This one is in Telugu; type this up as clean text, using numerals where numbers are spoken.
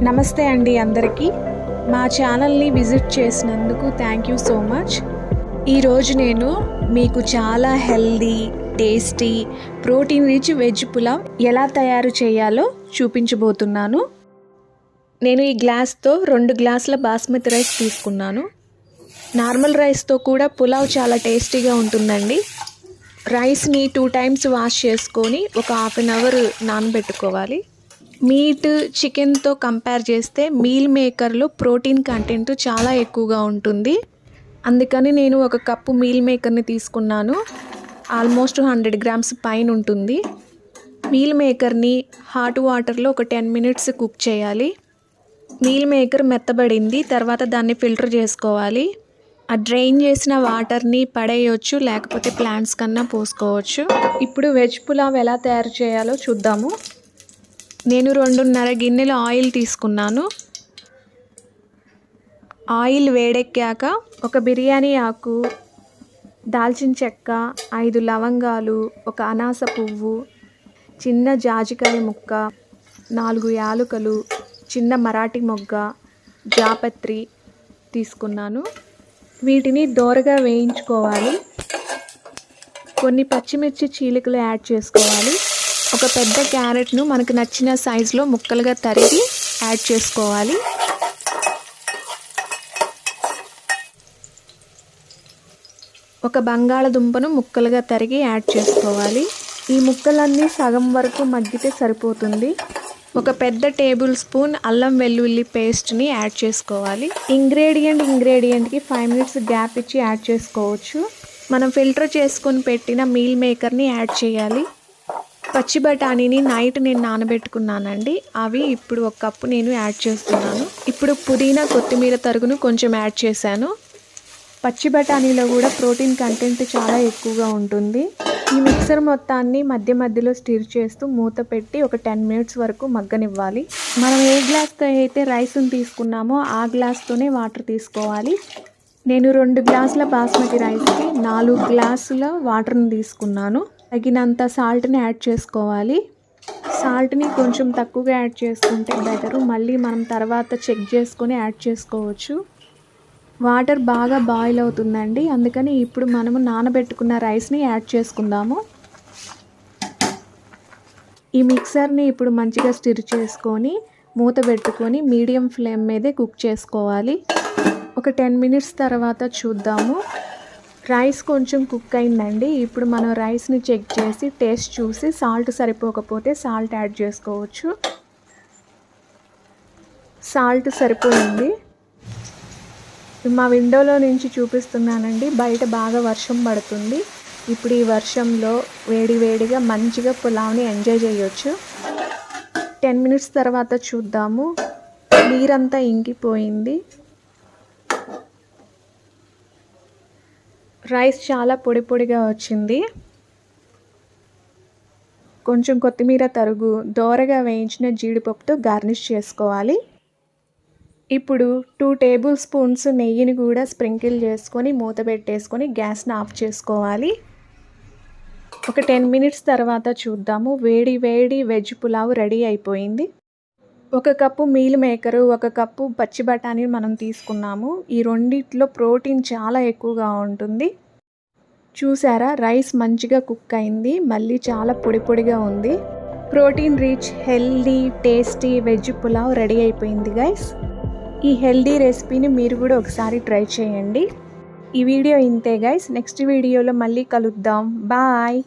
నమస్తే అండి అందరికీ. మా ఛానల్ని విజిట్ చేసినందుకు థ్యాంక్ యూ సో మచ్. ఈరోజు నేను మీకు చాలా healthy, tasty, protein rich veg pulao ఎలా తయారు చేయాలో చూపించబోతున్నాను. నేను ఈ గ్లాస్తో 2 గ్లాసుల బాస్మతి రైస్ తీసుకున్నాను. నార్మల్ రైస్తో కూడా పులావ్ చాలా టేస్టీగా ఉంటుందండి. రైస్ని 2 టైమ్స్ వాష్ చేసుకొని ఒక హాఫ్ అన్ అవర్ నానబెట్టుకోవాలి. మీట్, చికెన్తో కంపేర్ చేస్తే మీల్ మేకర్లో ప్రోటీన్ కంటెంట్ చాలా ఎక్కువగా ఉంటుంది. అందుకని నేను 1 కప్పు మీల్ మేకర్ని తీసుకున్నాను. ఆల్మోస్ట్ 100 గ్రామ్స్ పైన ఉంటుంది. మీల్ మేకర్ని హాట్ వాటర్లో ఒక 10 మినిట్స్ కుక్ చేయాలి. మీల్ మేకర్ మెత్తబడింది, తర్వాత దాన్ని ఫిల్టర్ చేసుకోవాలి. ఆ డ్రైన్ చేసిన వాటర్ని పడేయచ్చు, లేకపోతే ప్లాంట్స్ కన్నా పోసుకోవచ్చు. ఇప్పుడు వెజ్ పులావ్ ఎలా తయారు చేయాలో చూద్దాము. నేను 2.5 గిన్నెలు ఆయిల్ తీసుకున్నాను. ఆయిల్ వేడెక్కాక ఒక బిర్యానీ ఆకు, దాల్చిన చెక్క, 5 లవంగాలు, 1 అనాస పువ్వు, చిన్న జాజికాయ ముక్క, 4 యాలకులు, చిన్న మరాఠీ మొగ్గ, జాపత్రి తీసుకున్నాను. వీటిని దోరగా వేయించుకోవాలి. కొన్ని పచ్చిమిర్చి చీలికలు యాడ్ చేసుకోవాలి. ఒక పెద్ద క్యారెట్ను మనకు నచ్చిన సైజులో ముక్కలుగా తరిగి యాడ్ చేసుకోవాలి. ఒక బంగాళదుంపను ముక్కలుగా తరిగి యాడ్ చేసుకోవాలి. ఈ ముక్కలన్నీ సగం వరకు మగ్గితే సరిపోతుంది. ఒక పెద్ద టేబుల్ స్పూన్ అల్లం వెల్లుల్లి పేస్ట్ని యాడ్ చేసుకోవాలి. ఇంగ్రీడియంట్కి 5 మినిట్స్ గ్యాప్ ఇచ్చి యాడ్ చేసుకోవచ్చు. మనం ఫిల్టర్ చేసుకొని పెట్టిన మీల్ మేకర్ని యాడ్ చేయాలి. పచ్చి బఠానీని నైట్ నేను నానబెట్టుకున్నానండి. అవి ఇప్పుడు 1 కప్పు నేను యాడ్ చేస్తున్నాను. ఇప్పుడు పుదీనా, కొత్తిమీర తరుగును కొంచెం యాడ్ చేశాను. పచ్చి బఠానీలో కూడా ప్రోటీన్ కంటెంట్ చాలా ఎక్కువగా ఉంటుంది. ఈ మిక్సర్ మొత్తాన్ని మధ్య మధ్యలో స్టిర్ చేస్తూ మూత పెట్టి ఒక 10 మినిట్స్ వరకు మగ్గనివ్వాలి. మనం ఏ గ్లాస్తో అయితే రైస్ని తీసుకున్నామో ఆ గ్లాస్తోనే వాటర్ తీసుకోవాలి. నేను 2 గ్లాసుల బాస్మతి రైస్కి 4 గ్లాసుల వాటర్ని తీసుకున్నాను. తగినంత సాల్ట్ని యాడ్ చేసుకోవాలి. సాల్ట్ని కొంచెం తక్కువగా యాడ్ చేసుకుంటే బెటరు. మళ్ళీ మనం తర్వాత చెక్ చేసుకొని యాడ్ చేసుకోవచ్చు. వాటర్ బాగా బాయిల్ అవుతుందండి, అందుకని ఇప్పుడు మనము నానబెట్టుకున్న రైస్ని యాడ్ చేసుకుందాము. ఈ మిక్సర్ని ఇప్పుడు మంచిగా స్టిర్ చేసుకొని మూత పెట్టుకొని మీడియం ఫ్లేమ్ మీదే కుక్ చేసుకోవాలి. ఒక 10 మినిట్స్ తర్వాత చూద్దాము. రైస్ కొంచెం కుక్ అయిందండి. ఇప్పుడు మనం రైస్ని చెక్ చేసి టేస్ట్ చూసి సాల్ట్ సరిపోకపోతే సాల్ట్ యాడ్ చేసుకోవచ్చు. సాల్ట్ సరిపోయింది. మా విండోలో నుంచి చూపిస్తున్నానండి. బయట బాగా వర్షం పడుతుంది. ఇప్పుడు ఈ వర్షంలో వేడివేడిగా మంచిగా పులావ్ని ఎంజాయ్ చేయొచ్చు. 10 మినిట్స్ తర్వాత చూద్దాము. నీరంతా ఇంకిపోయింది. రైస్ చాలా పొడి పొడిగా వచ్చింది. కొంచెం కొత్తిమీర తరుగు, దోరగా వేయించిన జీడిపప్పుతో గార్నిష్ చేసుకోవాలి. ఇప్పుడు 2 టేబుల్ స్పూన్స్ నెయ్యిని కూడా స్ప్రింకిల్ చేసుకొని మూత పెట్టేసుకొని గ్యాస్ని ఆఫ్ చేసుకోవాలి. ఒక 10 మినిట్స్ తర్వాత చూద్దాము. వేడి వేడి వెజ్ పులావ్ రెడీ అయిపోయింది. 1 కప్పు మీల్ మేకరు, 1 కప్పు పచ్చి బఠానీ మనం తీసుకున్నాము. ఈ రెండిట్లో ప్రోటీన్ చాలా ఎక్కువగా ఉంటుంది. చూసారా, రైస్ మంచిగా కుక్ అయింది. మళ్ళీ చాలా పొడి పొడిగా ఉంది. Protein rich, healthy, tasty veg pulao ready అయిపోయింది గైస్. ఈ హెల్దీ రెసిపీని మీరు కూడా ఒకసారి ట్రై చేయండి. ఈ వీడియో ఇంతే గైస్. నెక్స్ట్ వీడియోలో మళ్ళీ కలుద్దాం. బాయ్.